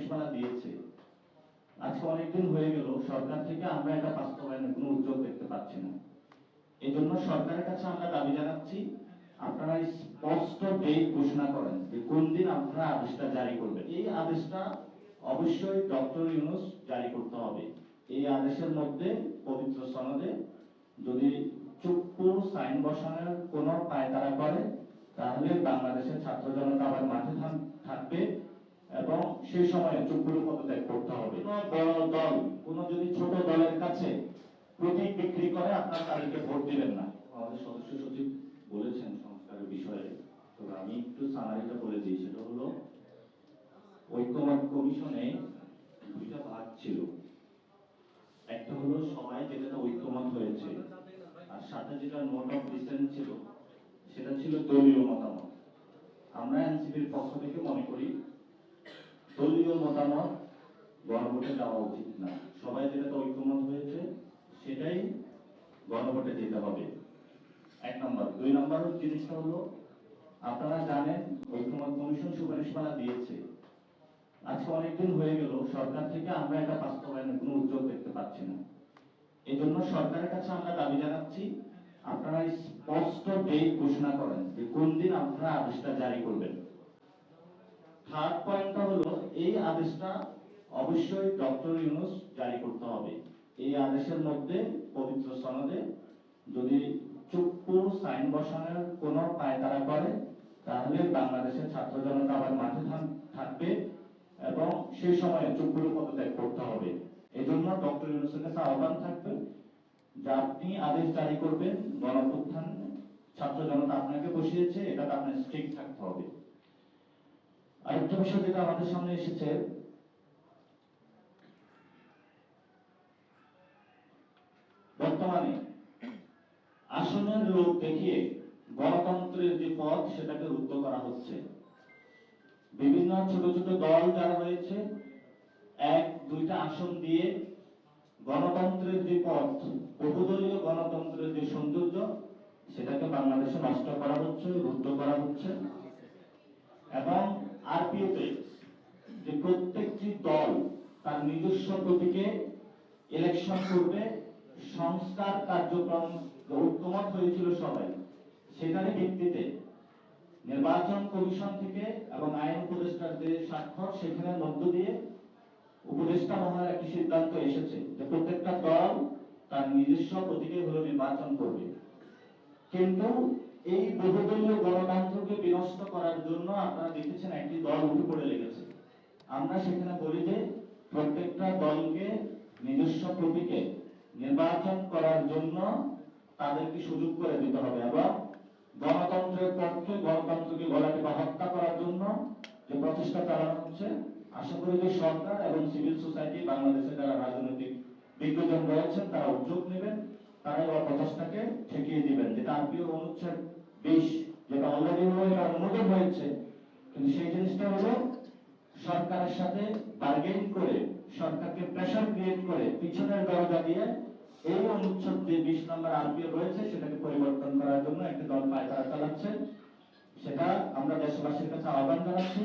সুপারিশমালা দিয়েছে। আজকে অনেকদিন হয়ে গেল সরকার থেকে আমরা এটা বাস্তবায়নের কোনো উদ্যোগ দেখতে পাচ্ছি না। এই জন্য সরকারের কাছে আমরা দাবি জানাচ্ছি, আপনারা স্পষ্ট ডেট ঘোষণা করেন যে কোন দিন আপনারা আদেশটা জারি করবেন। এই আদেশটা অবশ্যই ডক্টর ইউনূস জারি করতে হবে। এই আদেশের মধ্যে পবিত্র সনদে যদি চুক্তি সাইন বসানোর কোনো পায়তারা করে, তাহলে বাংলাদেশের ছাত্র জনতা আবার মাঠে থাকবে এবং সেই সময়ে চুক্তির পদত্যাগ করতে হবে। বড় দল কোন যদি ছোট দলের কাছে প্রতীক বিক্রি করে, আপনার তাদেরকে ভোট দিবেন না। আমাদের সদস্য সচিব বলেছেন সংস্কারের বিষয়ে, তো আমি একটু সামারিটা বলে দিই। সেটা হলো, ঐক্যমত কমিশনে দুইটা ভাগ ছিল। একটা হলো সবাই যেটাতে ঐক্যমত হয়েছে, আর সাথে যেটা নোট অফ ডিসেন্ট ছিল সেটা ছিল দলীয় মতামত। আমরা এনসিপির পক্ষ থেকে মনে করি দলীয় মতামত গণভোটে যাওয়া উচিত না। সবাই যেটাতে ঐক্যমত হয়েছে সেটাই গণভোটে যেতে হবে, এক নম্বর। দুই নম্বর জিনিসটা হলো, আপনারা জানেন ঐক্যমত কমিশন সুপারিশমালা দিয়েছে। আজকে অনেকদিন হয়ে গেল সরকার থেকে আমরা এটা বাস্তবায়নের কোনো উদ্যোগ দেখতে পাচ্ছি না। এই জন্য সরকারের কাছে আমরা দাবি জানাচ্ছি, আপনারা স্পষ্ট ডেট ঘোষণা করেন যে কোন দিন আপনারা আদেশটা জারি করবেন। থার্ড পয়েন্টটা হলো, এই আদেশটা অবশ্যই ডক্টর ইউনূস জারি করতে হবে। এই আদেশের মধ্যে পবিত্র সনদে যদি চুক্তি সাইন বসানোর কোনো পায়তারা করে, তাহলে বাংলাদেশের ছাত্র জনতা আবার মাঠে থাকবে এবং সেই সময়ে চুক্তির পদত্যাগ করতে হবে। এই জন্য ডক্টর ইউনূসের কাছে আহ্বান থাকবে যে আপনি আদেশ জারি করবেন, গণঅভ্যুত্থান ছাত্র জনতা আপনাকে বসিয়েছে, এটাতে আপনার স্ট্রিক্ট থাকতে হবে। আরেকটা বিষয় যেটা আমাদের সামনে এসেছে, বর্তমানে আসনের লোক দেখিয়ে গণতন্ত্রের যে পথ সেটাকে রুদ্ধ করা হচ্ছে। বিভিন্ন ছোট ছোট দল যারা রয়েছে, এক দুইটা আসন দিয়ে গণতন্ত্রের যে পথ, বহুদলীয় গণতন্ত্রের যে সৌন্দর্য, সেটাকে বাংলাদেশে নষ্ট করা হচ্ছে, রুদ্ধ করা হচ্ছে। এবং আরপিওতে যে প্রত্যেকটি দল তার নিজস্ব প্রতীকে ইলেকশন করবে, সংস্কার কার্যক্রম ঐক্যমত হয়েছিল সবাই, সেটারই ভিত্তিতে নির্বাচন কমিশন থেকে এবং আইন উপদেষ্টার যে স্বাক্ষর, সেখানের মধ্য দিয়ে উপদেষ্টা মহলের একটি সিদ্ধান্ত এসেছে যে প্রত্যেকটা দল তার নিজস্ব প্রতীকে হলো নির্বাচন করবে। কিন্তু এই বহুদলীয় গণতন্ত্রকে বিনষ্ট করার জন্য আপনারা দেখেছেন একটি দল উঠে পড়ে লেগেছে। আমরা সেখানে বলি যে প্রত্যেকটা দলকে নিজস্ব প্রতীকে নির্বাচন করার জন্য তাদেরকে সুযোগ করে দিতে হবে এবং গণতন্ত্রের পক্ষে গণতন্ত্রকে গলা টিপে হত্যা করার জন্য যে প্রচেষ্টা চালানো হচ্ছে, আশা করি যে সরকার এবং সিভিল সোসাইটি, বাংলাদেশের যারা রাজনৈতিক বিজ্ঞজন রয়েছেন, তারা উদ্যোগ নেবেন, তারা এই অপচেষ্টাকে ঠেকিয়ে দিবেন। যেটা আরপিও অনুচ্ছেদ 20 যেটা অলরেডি হলো, এটা অনুমোদন হয়েছে, কিন্তু সেই জিনিসটা হলো সরকারের সাথে বার্গেন করে, সরকারকে প্রেশার ক্রিয়েট করে পিছনের দরজা দিয়ে এই অনুচ্ছেদ যে 20 নম্বর আরপিও রয়েছে সেটাকে পরিবর্তন করার জন্য একটি দল পায়তারা চালাচ্ছে। সেটা আমরা দেশবাসীর কাছে আহ্বান জানাচ্ছি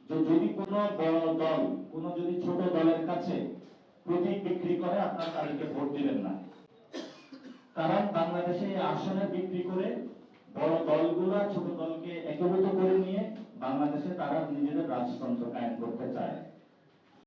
যে যদি কোনো বড় দল কোনো যদি ছোট দলের কাছে প্রতীক বিক্রি করে, আপনারা তাদেরকে ভোট দিবেন না। কারণ বাংলাদেশে আসনে বিক্রি করে বড় দলগুলা ছোট দলকে একীভূত করে নিয়ে বাংলাদেশে তারা নিজেদের রাজতন্ত্র কায়েম করতে চায়।